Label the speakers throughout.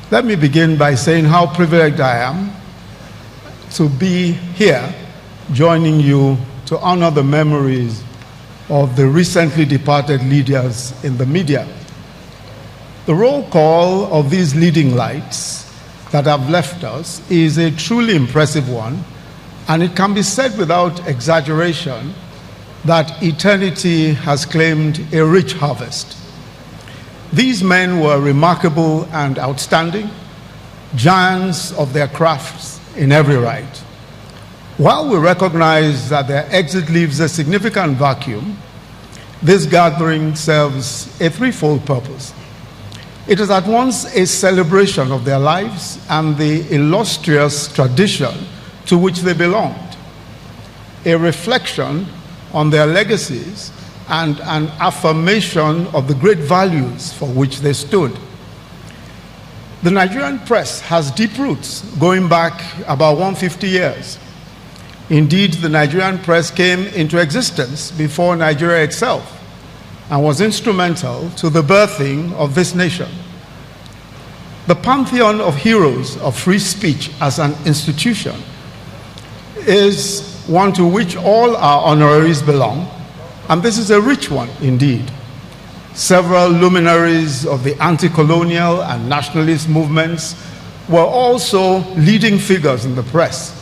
Speaker 1: Let me begin by saying how privileged I am to be here joining you to honor the memories of the recently departed leaders in the media. The roll call of these leading lights that have left us is a truly impressive one, and it can be said without exaggeration that eternity has claimed a rich harvest. These men were remarkable and outstanding, giants of their crafts in every right. While we recognize that their exit leaves a significant vacuum, this gathering serves a threefold purpose. It is at once a celebration of their lives and the illustrious tradition to which they belonged, a reflection on their legacies, and an affirmation of the great values for which they stood. The Nigerian press has deep roots going back about 150 years. Indeed, the Nigerian press came into existence before Nigeria itself and was instrumental to the birthing of this nation. The pantheon of heroes of free speech as an institution is one to which all our honoraries belong, and this is a rich one indeed. Several luminaries of the anti-colonial and nationalist movements were also leading figures in the press.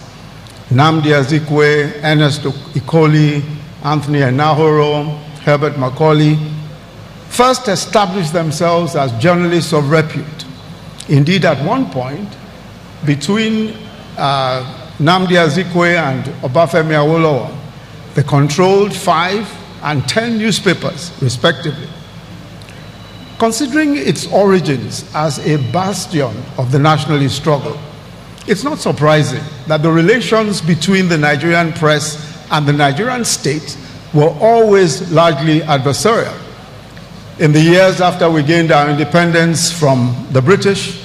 Speaker 1: Nnamdi Azikiwe, Ernest Ikoli, Anthony Enahoro, Herbert Macaulay first established themselves as journalists of repute. Indeed, at one point, between Nnamdi Azikiwe and Obafemi Awolowo, they controlled 5 and 10 newspapers, respectively. Considering its origins as a bastion of the nationalist struggle, it's not surprising that the relations between the Nigerian press and the Nigerian state were always largely adversarial. In the years after we gained our independence from the British,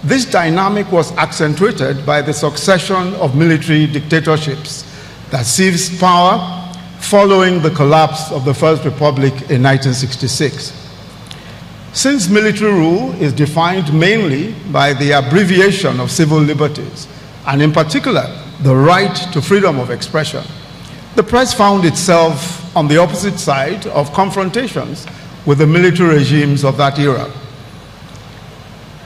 Speaker 1: this dynamic was accentuated by the succession of military dictatorships that seized power following the collapse of the First Republic in 1966. Since military rule is defined mainly by the abbreviation of civil liberties, and in particular, the right to freedom of expression, the press found itself on the opposite side of confrontations with the military regimes of that era.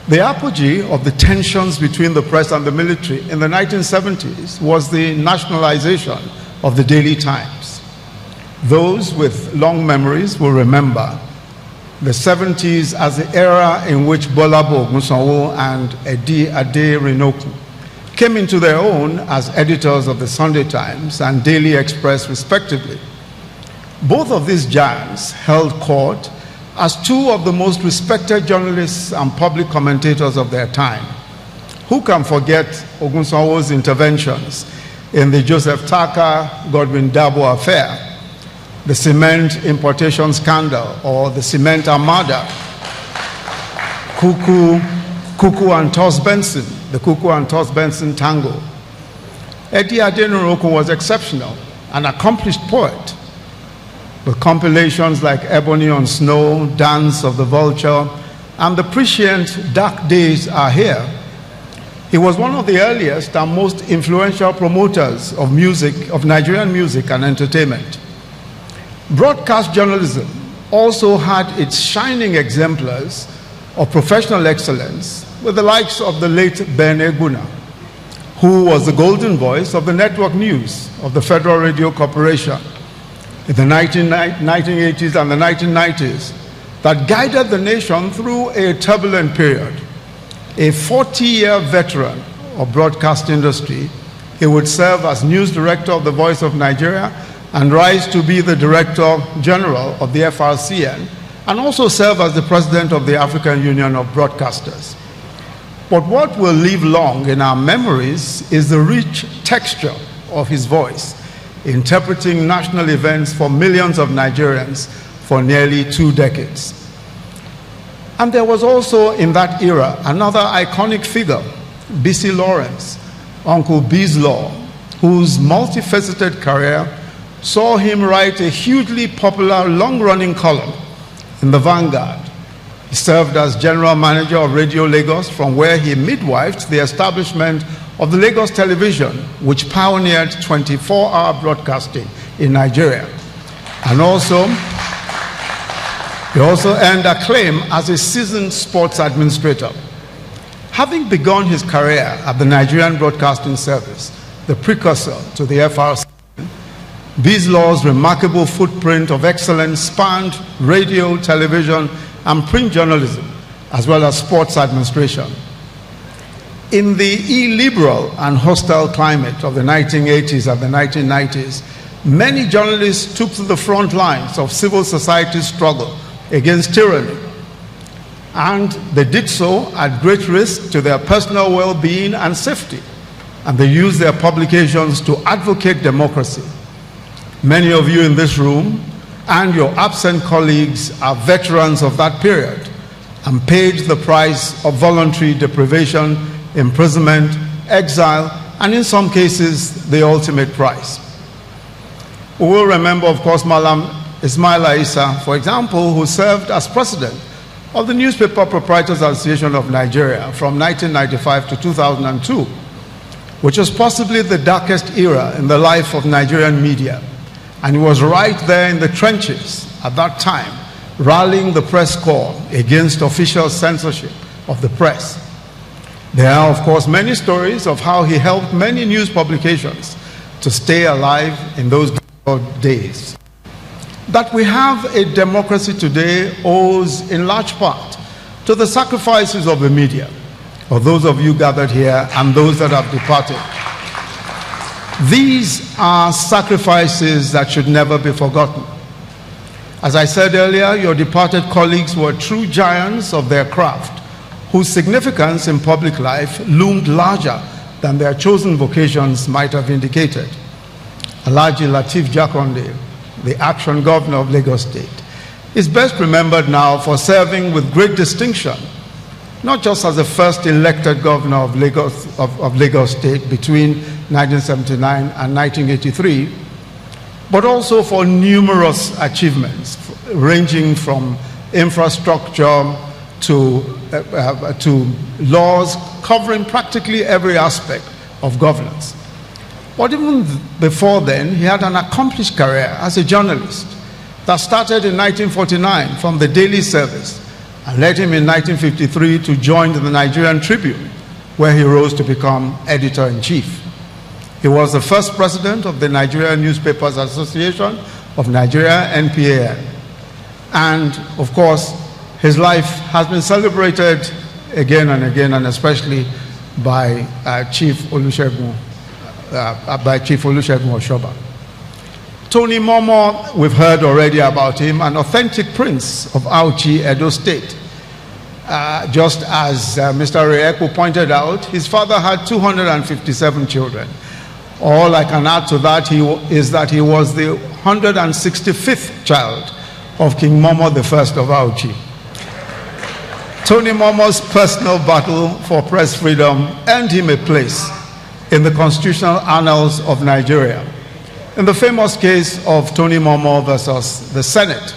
Speaker 1: The apogee of the tensions between the press and the military in the 1970s was the nationalization of the Daily Times. Those with long memories will remember the 70s as the era in which Bolabo Ogunsanwo and Edi Ade-Rinoku came into their own as editors of the Sunday Times and Daily Express, respectively. Both of these giants held court as two of the most respected journalists and public commentators of their time. Who can forget Ogunsanwo's interventions in the Joseph Taka-Godwin Dabo affair, the cement importation scandal, or the cement armada, Kuku and Toss Benson, the Kuku and Toss Benson tango. Edi Ade-Rinoku was exceptional, an accomplished poet, with compilations like Ebony on Snow, Dance of the Vulture, and the prescient Dark Days Are Here. He was one of the earliest and most influential promoters of music, of Nigerian music and entertainment. Broadcast journalism also had its shining exemplars of professional excellence with the likes of the late Ben Egbuna, who was the golden voice of the network news of the Federal Radio Corporation in the 1980s and the 1990s that guided the nation through a turbulent period. A 40-year veteran of broadcast industry, he would serve as news director of the Voice of Nigeria and rise to be the Director General of the FRCN, and also serve as the President of the African Union of Broadcasters. But what will live long in our memories is the rich texture of his voice, interpreting national events for millions of Nigerians for nearly 2 decades. And there was also in that era another iconic figure, B.C. Lawrence, Uncle B's Law, whose multifaceted career saw him write a hugely popular long-running column in the Vanguard, He served as general manager of Radio Lagos, from where he midwifed the establishment of the Lagos Television, which pioneered 24-hour broadcasting in Nigeria. And he also earned acclaim as a seasoned sports administrator. Having begun his career at the Nigerian Broadcasting Service, the precursor to the FRC, Bizlaw's remarkable footprint of excellence spanned radio, television, and print journalism, as well as sports administration. In the illiberal and hostile climate of the 1980s and the 1990s, many journalists took to the front lines of civil society's struggle against tyranny. And they did so at great risk to their personal well-being and safety. And they used their publications to advocate democracy. Many of you in this room and your absent colleagues are veterans of that period and paid the price of voluntary deprivation, imprisonment, exile, and in some cases, the ultimate price. We will remember, of course, Malam Ismaila Issa, for example, who served as president of the Newspaper Proprietors Association of Nigeria from 1995 to 2002, which was possibly the darkest era in the life of Nigerian media. And he was right there in the trenches at that time, rallying the press corps against official censorship of the press. There are, of course, many stories of how he helped many news publications to stay alive in those days. That we have a democracy today owes in large part to the sacrifices of the media, of those of you gathered here and those that have departed. These are sacrifices that should never be forgotten. As I said earlier, your departed colleagues were true giants of their craft, whose significance in public life loomed larger than their chosen vocations might have indicated. Alhaji Lateef Jakonde, the action governor of Lagos State, is best remembered now for serving with great distinction, not just as the first elected governor of Lagos State between 1979 and 1983, but also for numerous achievements, ranging from infrastructure to laws covering practically every aspect of governance. But even before then, he had an accomplished career as a journalist that started in 1949 from the Daily Service and led him in 1953 to join the Nigerian Tribune, where he rose to become editor-in-chief. He was the first president of the Nigerian Newspapers Association of Nigeria, NPAN. And of course, his life has been celebrated again and again, and especially by Chief Olusegun Oshoba. Tony Momo, we've heard already about him, an authentic prince of Auchi, Edo State. Just as Mr. Reeku pointed out, his father had 257 children. All I can add to that is that he was the 165th child of King Momo I of Auchi. Tony Momo's personal battle for press freedom earned him a place in the constitutional annals of Nigeria. In the famous case of Tony Momo versus the Senate,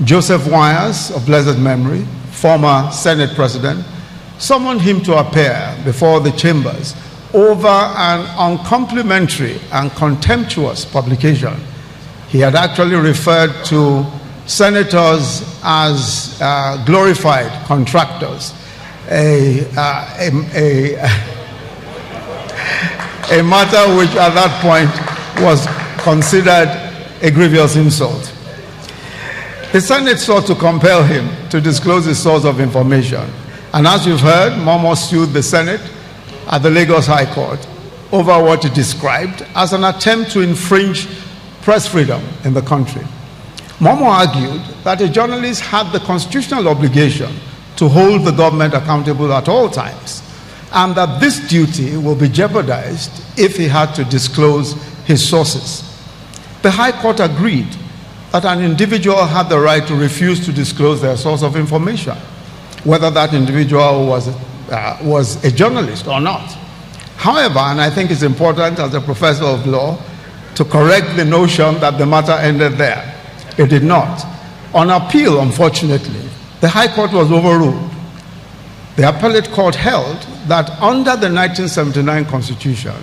Speaker 1: Joseph Wires, of blessed memory, former Senate president, summoned him to appear before the chambers over an uncomplimentary and contemptuous publication. He had actually referred to senators as glorified contractors, a matter which at that point was considered a grievous insult. The Senate sought to compel him to disclose his source of information. And as you've heard, Momo sued the Senate at the Lagos High Court over what he described as an attempt to infringe press freedom in the country. Momo argued that a journalist had the constitutional obligation to hold the government accountable at all times, and that this duty will be jeopardized if he had to disclose his sources. The High Court agreed that an individual had the right to refuse to disclose their source of information, whether that individual was a journalist or not. However, and I think it's important as a professor of law to correct the notion that the matter ended there. It did not. On appeal, unfortunately, the High Court was overruled. The appellate court held that under the 1979 Constitution,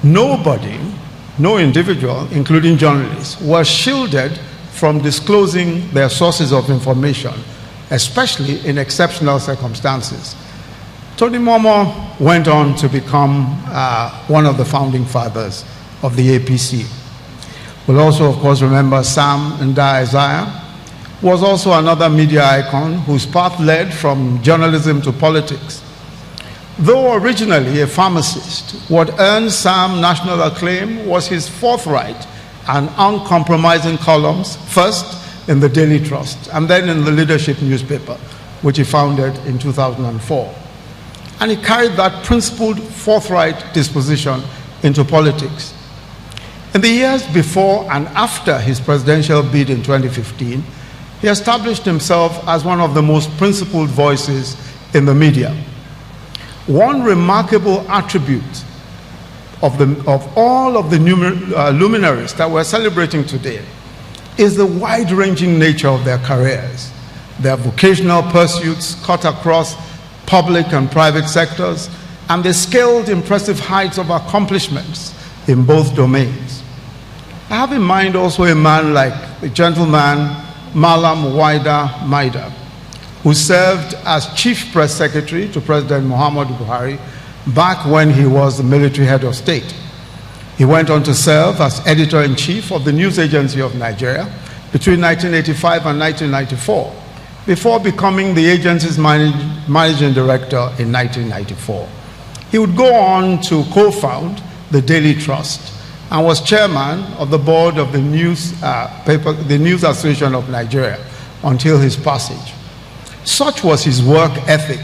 Speaker 1: nobody, no individual, including journalists, was shielded from disclosing their sources of information, especially in exceptional circumstances. Tony Momo went on to become one of the founding fathers of the APC. We'll also, of course, remember Sam Nda Isaiah was also another media icon whose path led from journalism to politics. Though originally a pharmacist, what earned Sam national acclaim was his forthright and uncompromising columns, first in the Daily Trust and then in the Leadership newspaper, which he founded in 2004. And he carried that principled, forthright disposition into politics. In the years before and after his presidential bid in 2015, he established himself as one of the most principled voices in the media. One remarkable attribute of all of the luminaries that we're celebrating today is the wide-ranging nature of their careers. Their vocational pursuits cut across public and private sectors, and they scaled impressive heights of accomplishments in both domains. I have in mind also a man like the gentleman Malam Waida Maida, who served as Chief Press Secretary to President Muhammadu Buhari back when he was the military head of state. He went on to serve as Editor-in-Chief of the News Agency of Nigeria between 1985 and 1994, before becoming the agency's managing director in 1994. He would go on to co-found the Daily Trust and was chairman of the board of the News Association of Nigeria until his passage. Such was his work ethic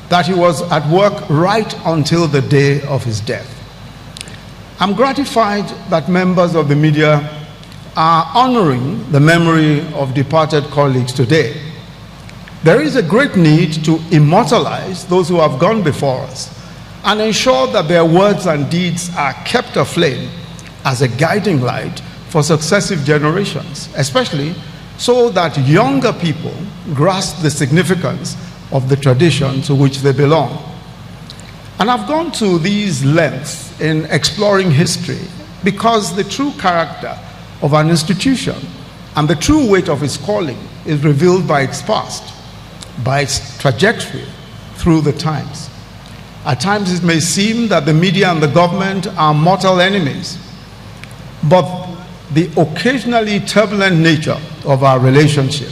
Speaker 1: that he was at work right until the day of his death. I'm gratified that members of the media are honoring the memory of departed colleagues today. There is a great need to immortalize those who have gone before us and ensure that their words and deeds are kept aflame as a guiding light for successive generations, especially so that younger people grasp the significance of the tradition to which they belong. And I've gone to these lengths in exploring history because the true character of an institution and the true weight of its calling is revealed by its past, by its trajectory through the times. At times it may seem that the media and the government are mortal enemies, but the occasionally turbulent nature of our relationship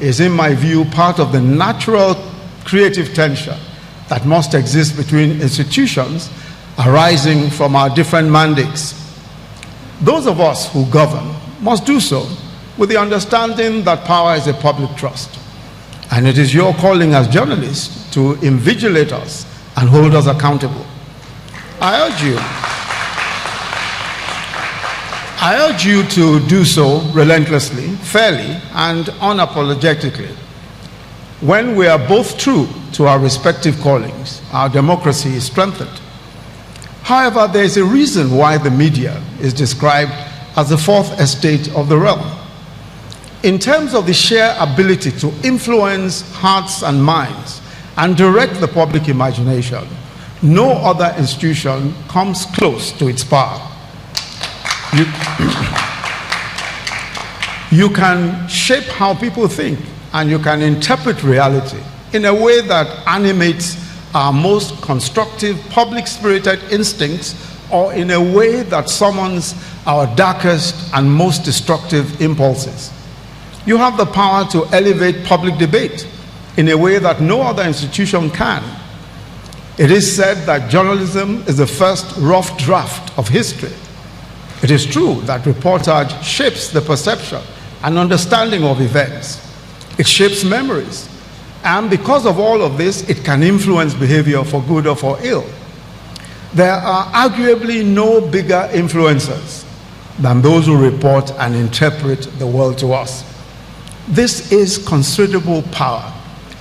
Speaker 1: is, in my view, part of the natural creative tension that must exist between institutions arising from our different mandates. Those of us who govern must do so with the understanding that power is a public trust, and it is your calling as journalists to invigilate us and hold us accountable. I urge you to do so relentlessly, fairly, and unapologetically. When we are both true to our respective callings, our democracy is strengthened. However, there is a reason why the media is described as the fourth estate of the realm. In terms of the sheer ability to influence hearts and minds and direct the public imagination, no other institution comes close to its power. You can shape how people think, and you can interpret reality in a way that animates our most constructive, public-spirited instincts, or in a way that summons our darkest and most destructive impulses. You have the power to elevate public debate in a way that no other institution can. It is said that journalism is the first rough draft of history. It is true that reportage shapes the perception and understanding of events. It shapes memories. And because of all of this, it can influence behavior for good or for ill. There are arguably no bigger influencers than those who report and interpret the world to us. This is considerable power,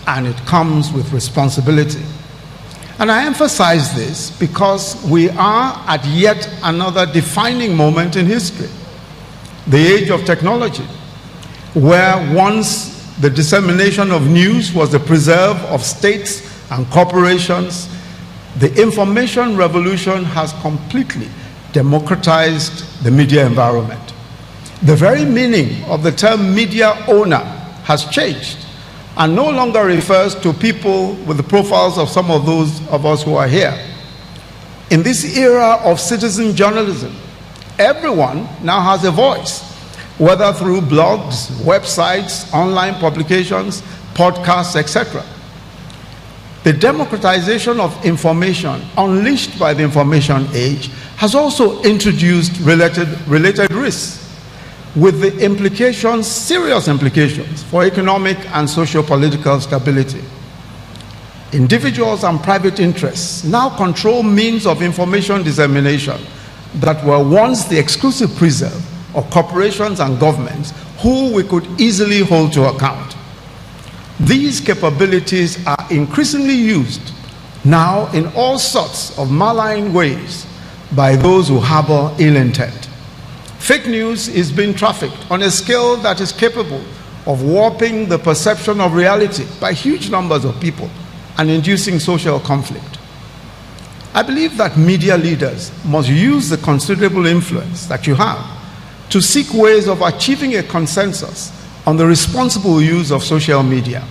Speaker 1: and it comes with responsibility. And I emphasize this because we are at yet another defining moment in history, the age of technology, where once the dissemination of news was the preserve of states and corporations, the information revolution has completely democratized the media environment. The very meaning of the term media owner has changed and no longer refers to people with the profiles of some of those of us who are here. In this era of citizen journalism, everyone now has a voice, whether through blogs, websites, online publications, podcasts, etc. The democratization of information unleashed by the information age has also introduced related risks, with the implications, serious implications for economic and socio-political stability. Individuals and private interests now control means of information dissemination that were once the exclusive preserve of corporations and governments who we could easily hold to account. These capabilities are increasingly used now in all sorts of malign ways by those who harbor ill intent. Fake news is being trafficked on a scale that is capable of warping the perception of reality by huge numbers of people and inducing social conflict. I believe that media leaders must use the considerable influence that you have to seek ways of achieving a consensus on the responsible use of social media.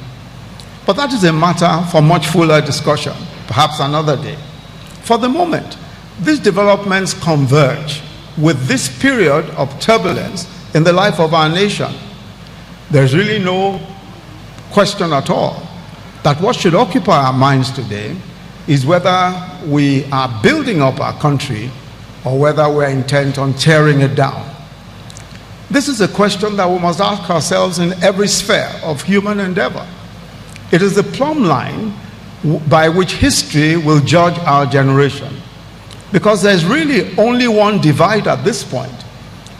Speaker 1: But that is a matter for much fuller discussion, perhaps another day. For the moment, these developments converge with this period of turbulence in the life of our nation. There's really no question at all that what should occupy our minds today is whether we are building up our country or whether we're intent on tearing it down. This is a question that we must ask ourselves in every sphere of human endeavor. It is the plumb line by which history will judge our generation. Because there's really only one divide at this point.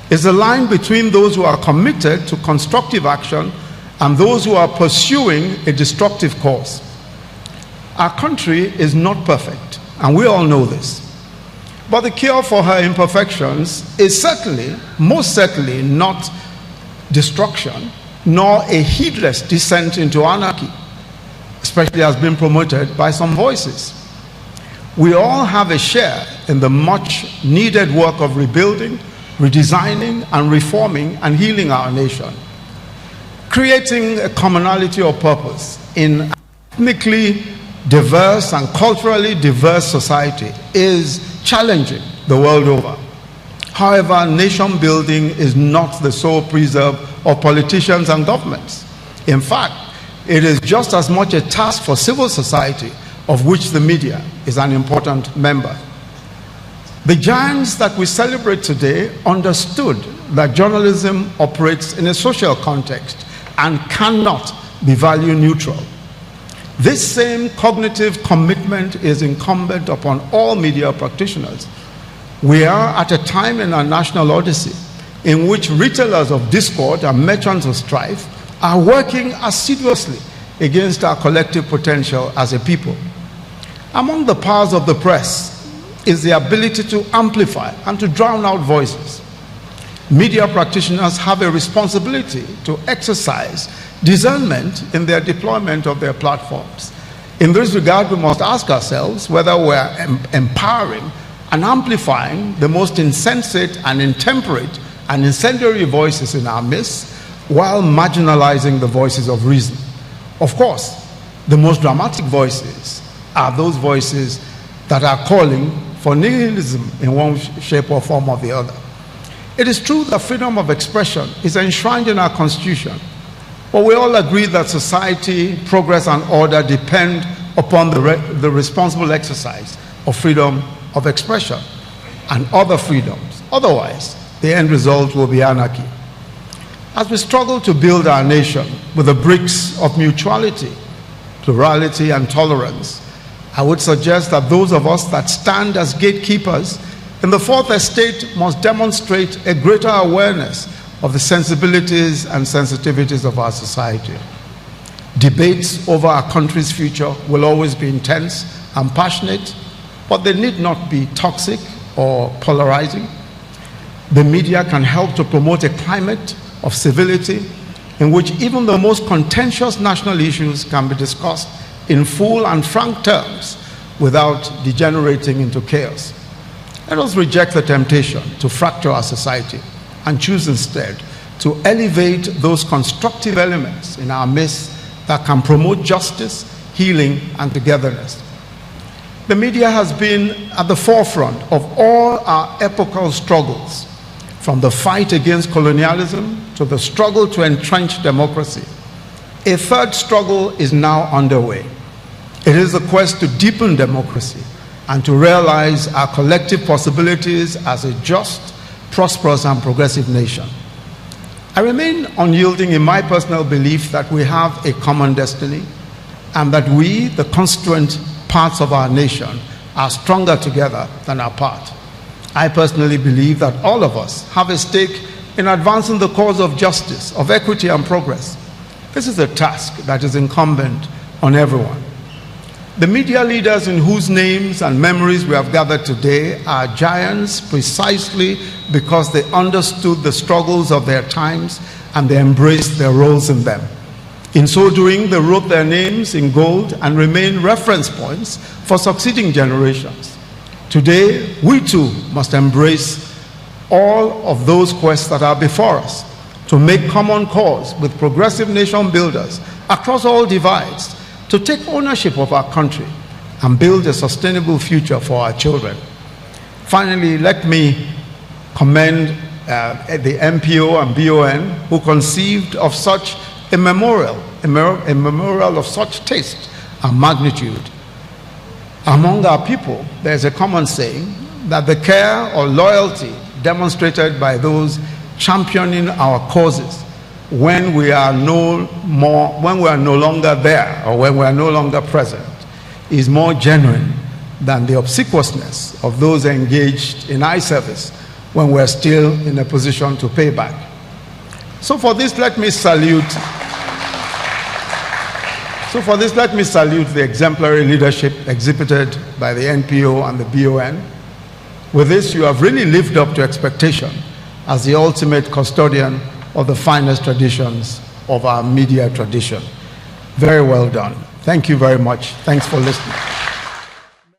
Speaker 1: It's the line between those who are committed to constructive action and those who are pursuing a destructive course. Our country is not perfect, and we all know this. But the cure for her imperfections is certainly, most certainly, not destruction, nor a heedless descent into anarchy, especially as being promoted by some voices. We all have a share in the much needed work of rebuilding, redesigning, and reforming and healing our nation. Creating a commonality of purpose in an ethnically diverse and culturally diverse society is challenging the world over. However, nation building is not the sole preserve of politicians and governments. In fact, it is just as much a task for civil society, of which the media is an important member. The giants that we celebrate today understood that journalism operates in a social context and cannot be value neutral. This same cognitive commitment is incumbent upon all media practitioners. We are at a time in our national odyssey in which retailers of discord and merchants of strife are working assiduously against our collective potential as a people. Among the powers of the press is the ability to amplify and to drown out voices. Media practitioners have a responsibility to exercise discernment in their deployment of their platforms. In this regard, we must ask ourselves whether we're empowering and amplifying the most insensate and intemperate and incendiary voices in our midst, while marginalizing the voices of reason. Of course, the most dramatic voices are those voices that are calling for nihilism in one shape or form or the other. It is true that freedom of expression is enshrined in our Constitution, but we all agree that society, progress, and order depend upon the responsible exercise of freedom of expression and other freedoms. Otherwise, the end result will be anarchy. As we struggle to build our nation with the bricks of mutuality, plurality, and tolerance, I would suggest that those of us that stand as gatekeepers in the Fourth Estate must demonstrate a greater awareness of the sensibilities and sensitivities of our society. Debates over our country's future will always be intense and passionate, but they need not be toxic or polarizing. The media can help to promote a climate of civility in which even the most contentious national issues can be discussed in full and frank terms without degenerating into chaos. Let us reject the temptation to fracture our society and choose instead to elevate those constructive elements in our midst that can promote justice, healing, and togetherness. The media has been at the forefront of all our epochal struggles, from the fight against colonialism to the struggle to entrench democracy. A third struggle is now underway. It is the quest to deepen democracy and to realize our collective possibilities as a just, prosperous, and progressive nation. I remain unyielding in my personal belief that we have a common destiny and that we, the constituent parts of our nation, are stronger together than apart. I personally believe that all of us have a stake in advancing the cause of justice, of equity, and progress. This is a task that is incumbent on everyone. The media leaders in whose names and memories we have gathered today are giants precisely because they understood the struggles of their times and they embraced their roles in them. In so doing, they wrote their names in gold and remain reference points for succeeding generations. Today, we too must embrace all of those quests that are before us to make common cause with progressive nation builders across all divides, to take ownership of our country and build a sustainable future for our children. Finally, let me commend the MPO and BON who conceived of such a memorial of such taste and magnitude. Among our people, there's a common saying that the care or loyalty demonstrated by those championing our causes when we are no longer there or when we are no longer present is more genuine than the obsequiousness of those engaged in eye service when we're still in a position to pay back. So for this, let me salute the exemplary leadership exhibited by the NPO and the BON. With this, you have really lived up to expectation as the ultimate custodian of the finest traditions of our media tradition. Very well done. Thank you very much. Thanks for listening.